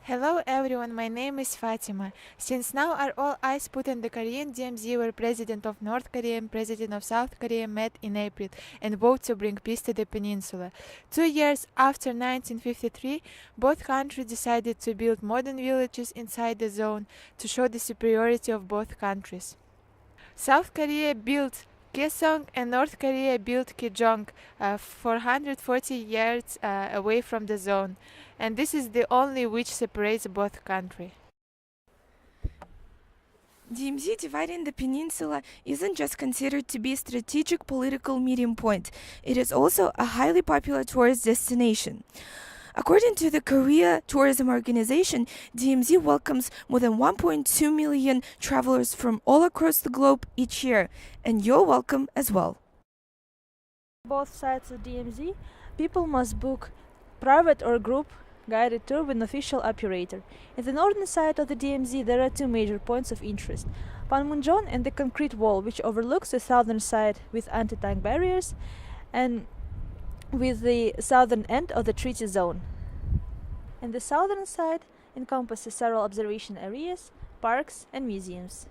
Hello everyone, my name is Fatima. Since now are all eyes put on the Korean DMZ, where President of North Korea and President of South Korea met in April and vowed to bring peace to the peninsula. 2 years after 1953, both countries decided to build modern villages inside the zone to show the superiority of both countries. South Korea built Kaesong and North Korea built Kejong, 440 yards away from the zone, and this is the only which separates both countries. DMZ dividing the peninsula isn't just considered to be a strategic political meeting point, it is also a highly popular tourist destination. According to the Korea Tourism Organization, DMZ welcomes more than 1.2 million travelers from all across the globe each year, and you're welcome as well. Both sides of DMZ, people must book private or group guided tour with an official operator. In the northern side of the DMZ, there are two major points of interest: Panmunjom and the concrete wall, which overlooks the southern side with anti-tank barriers, and with the southern end of the treaty zone. And the southern side encompasses several observation areas, parks, and museums.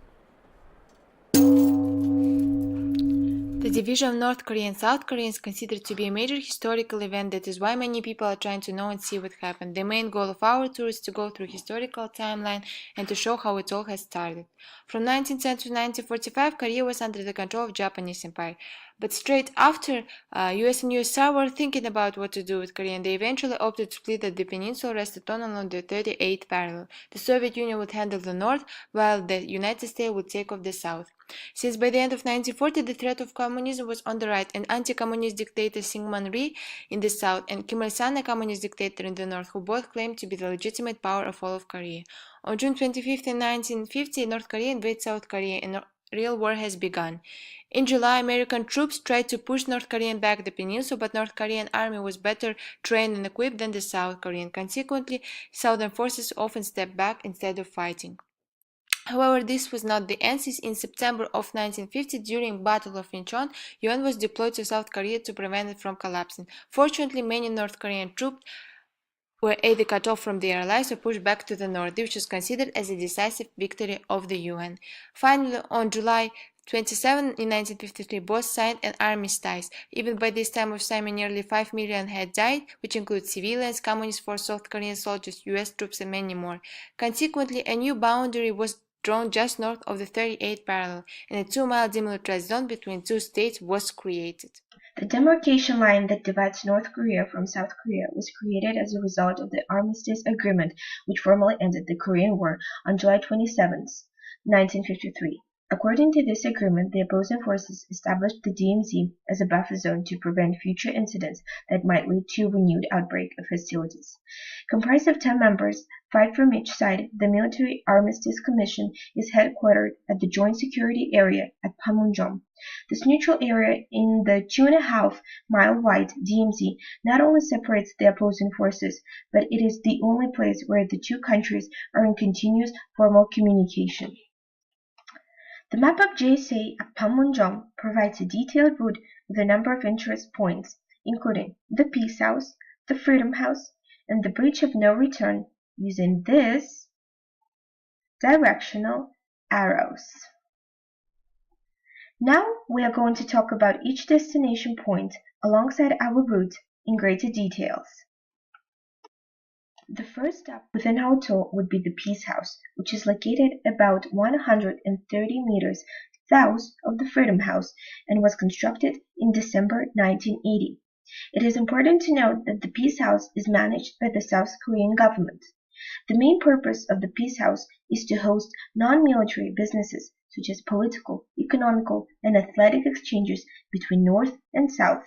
The division of North Korea and South Korea is considered to be a major historical event. That is why many people are trying to know and see what happened. The main goal of our tour is to go through historical timeline and to show how it all has started. From 1910 to 1945, Korea was under the control of Japanese Empire. But straight after, US and USSR were thinking about what to do with Korea, and they eventually opted to split the peninsula rested on along the 38th parallel. The Soviet Union would handle the north, while the United States would take off the south. Since by the end of 1940 the threat of communism was on the right, an anti-communist dictator Syngman Rhee in the south and Kim Il-sung, a communist dictator in the north, who both claimed to be the legitimate power of all of Korea. On June 25, 1950, North Korea invaded South Korea and a real war has begun. In July, American troops tried to push North Korea back the peninsula, but North Korean army was better trained and equipped than the South Korean. Consequently, Southern forces often stepped back instead of fighting. However, this was not the end, since in September of 1950, during Battle of Incheon, UN was deployed to South Korea to prevent it from collapsing. Fortunately, many North Korean troops were either cut off from their allies or pushed back to the north, which was considered as a decisive victory of the UN. Finally, on July 27 in 1953, both signed an armistice. Even by this time of Simon, nearly 5 million had died, which includes civilians, Communist force, South Korean soldiers, US troops, and many more. Consequently, a new boundary was drawn just north of the 38th parallel, and a 2-mile demilitarized zone between two states was created. The demarcation line that divides North Korea from South Korea was created as a result of the Armistice Agreement, which formally ended the Korean War on July 27, 1953. According to this agreement, the opposing forces established the DMZ as a buffer zone to prevent future incidents that might lead to a renewed outbreak of hostilities. Comprised of 10 members, 5 from each side, the Military Armistice Commission is headquartered at the Joint Security Area at Panmunjom. This neutral area in the 2.5-mile-wide DMZ not only separates the opposing forces, but it is the only place where the two countries are in continuous formal communication. The map of JSA at Panmunjom provides a detailed route with a number of interest points, including the Peace House, the Freedom House, and the Bridge of No Return, using these directional arrows. Now we are going to talk about each destination point alongside our route in greater details. The first stop within our tour would be the Peace House, which is located about 130 meters south of the Freedom House and was constructed in December 1980. It is important to note that the Peace House is managed by the South Korean government. The main purpose of the Peace House is to host non-military businesses such as political, economical, and athletic exchanges between North and South.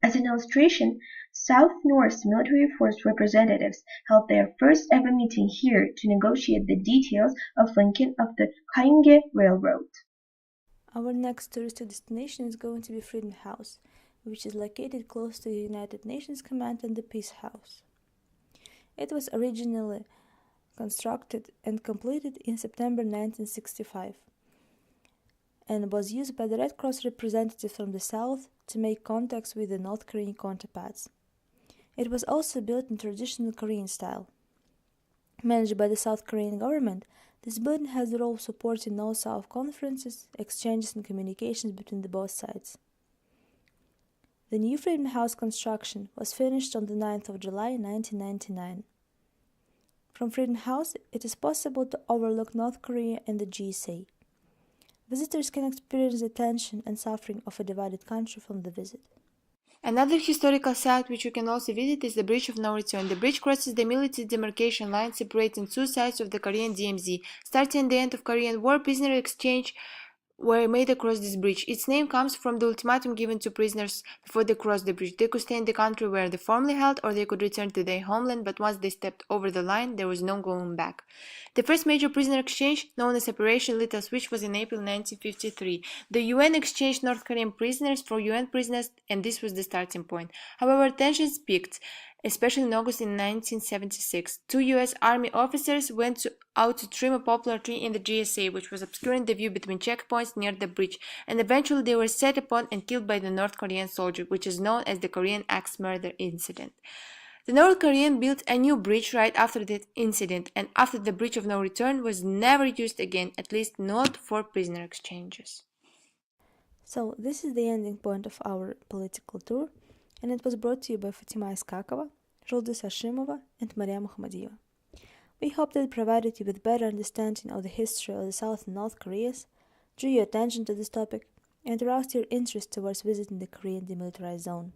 As an illustration, South-North military force representatives held their first ever meeting here to negotiate the details of linking of the Gyeonggi Railroad. Our next touristic destination is going to be Freedom House, which is located close to the United Nations Command and the Peace House. It was originally constructed and completed in September 1965 and was used by the Red Cross representatives from the South to make contacts with the North Korean counterparts. It was also built in traditional Korean style. Managed by the South Korean government, this building has the role of supporting North-South conferences, exchanges and communications between the both sides. The new Freedom House construction was finished on the 9th of July 1999. From Freedom House, it is possible to overlook North Korea and the GSA. Visitors can experience the tension and suffering of a divided country from the visit. Another historical site which you can also visit is the Bridge of No Return. The bridge crosses the military demarcation line separating two sides of the Korean DMZ. Starting at the end of Korean War, prisoner exchange were made across this bridge. Its name comes from the ultimatum given to prisoners before they crossed the bridge. They could stay in the country where they formerly held, or they could return to their homeland, but once they stepped over the line, there was no going back. The first major prisoner exchange, known as Operation Little Switch, was in April 1953. The UN exchanged North Korean prisoners for UN prisoners, and this was the starting point. However, tensions peaked, especially in August in 1976. Two U.S. Army officers went out to trim a poplar tree in the GSA, which was obscuring the view between checkpoints near the bridge, and eventually they were set upon and killed by the North Korean soldier, which is known as the Korean Axe Murder Incident. The North Korean built a new bridge right after that incident, and after the Bridge of No Return was never used again, at least not for prisoner exchanges. So, this is the ending point of our political tour, and it was brought to you by Fatima Iskakova, Zhuldyz Ashimova, and Mariyam Mukhamadiyeva. We hope that it provided you with better understanding of the history of the South and North Koreas, drew your attention to this topic, and aroused your interest towards visiting the Korean Demilitarized Zone.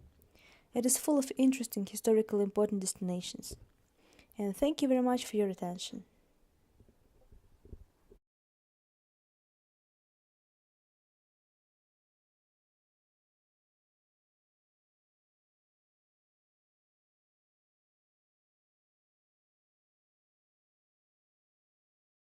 It is full of interesting, historically important destinations. And thank you very much for your attention.